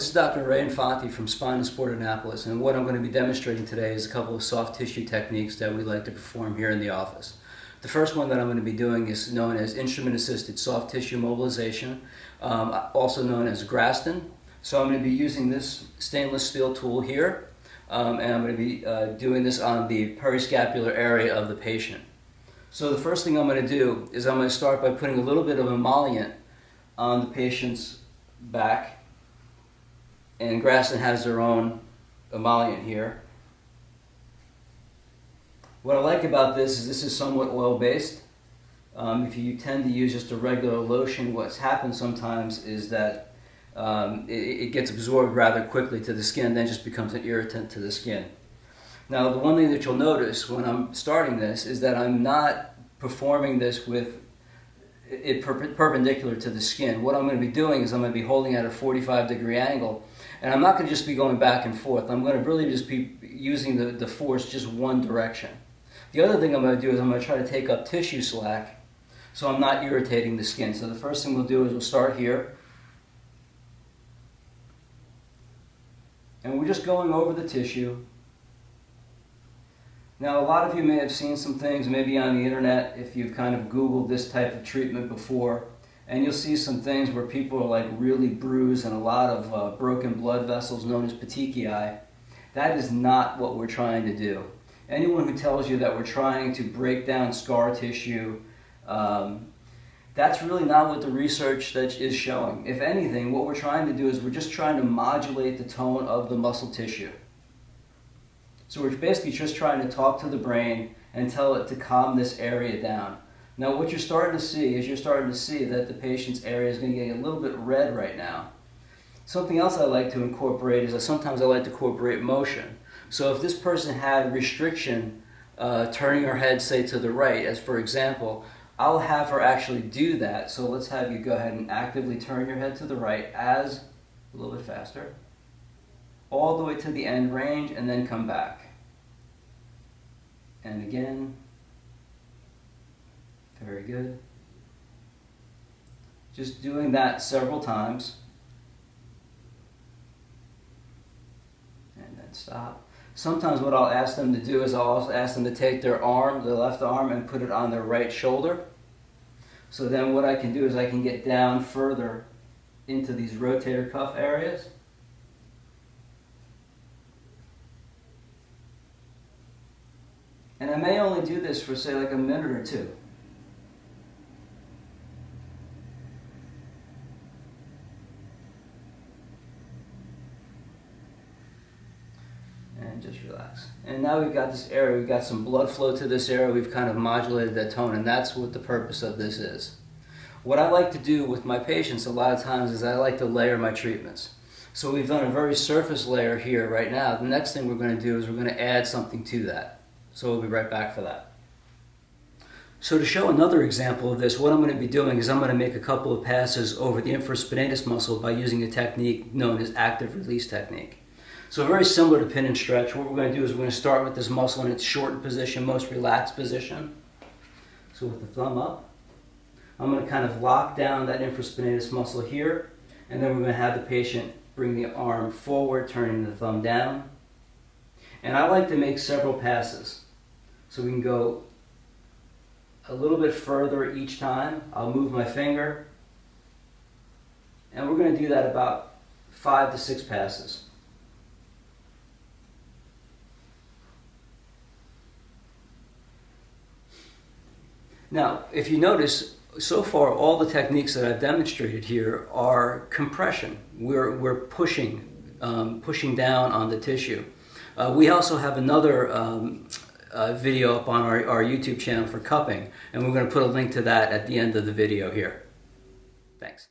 This is Dr. Infanti from Spine and Sport Annapolis, and what I'm going to be demonstrating today is a couple of soft tissue techniques that we like to perform here in the office. The first one that I'm going to be doing is known as instrument-assisted soft tissue mobilization, also known as Graston. So I'm going to be using this stainless steel tool here, and I'm going to be doing this on the periscapular area of the patient. So the first thing I'm going to do is I'm going to start by putting a little bit of emollient on the patient's back. And Graston has their own emollient here. What I like about this is somewhat oil-based. If you tend to use just a regular lotion, what's happened sometimes is that it gets absorbed rather quickly to the skin, then just becomes an irritant to the skin. Now, the one thing that you'll notice when I'm starting this is that I'm not performing this with it perpendicular to the skin. What I'm going to be doing is I'm going to be holding at a 45-degree angle, and I'm not going to just be going back and forth. I'm going to really just be using the force just one direction. The other thing I'm going to do is I'm going to try to take up tissue slack so I'm not irritating the skin. So the first thing we'll do is we'll start here, and we're just going over the tissue. Now, a lot of you may have seen some things maybe on the internet if you've kind of Googled this type of treatment before, and you'll see some things where people are like really bruised and a lot of broken blood vessels known as petechiae. That is not what we're trying to do. Anyone who tells you that we're trying to break down scar tissue, that's really not what the research that is showing. If anything, what we're trying to do is we're just trying to modulate the tone of the muscle tissue. So we're basically just trying to talk to the brain and tell it to calm this area down. Now what you're starting to see is that the patient's area is going to get a little bit red right now. Something else I like to incorporate is that sometimes I like to incorporate motion. So if this person had restriction turning her head, say, to the right, as for example, I'll have her actually do that. So let's have you go ahead and actively turn your head to the right as a little bit faster, all the way to the end range, and then come back. And again. Very good. Just doing that several times. And then stop. Sometimes what I'll ask them to do is I'll also ask them to take their arm, their left arm, and put it on their right shoulder. So then what I can do is I can get down further into these rotator cuff areas. And I may only do this for, say, like a minute or two. And just relax. And now we've got this area, we've got some blood flow to this area, we've kind of modulated that tone, and that's what the purpose of this is. What I like to do with my patients a lot of times is I like to layer my treatments. So we've done a very surface layer here right now. The next thing we're going to do is we're going to add something to that. So we'll be right back for that. So to show another example of this, what I'm going to be doing is I'm going to make a couple of passes over the infraspinatus muscle by using a technique known as active release technique. So very similar to pin and stretch. What we're going to do is we're going to start with this muscle in its shortened position, most relaxed position. So with the thumb up, I'm going to kind of lock down that infraspinatus muscle here, and then we're going to have the patient bring the arm forward, turning the thumb down. And I like to make several passes. So we can go a little bit further each time. I'll move my finger. And we're going to do that about 5 to 6 passes. Now, if you notice, so far all the techniques that I've demonstrated here are compression. We're pushing down on the tissue. We also have another video up on our YouTube channel for cupping, and we're going to put a link to that at the end of the video here. Thanks.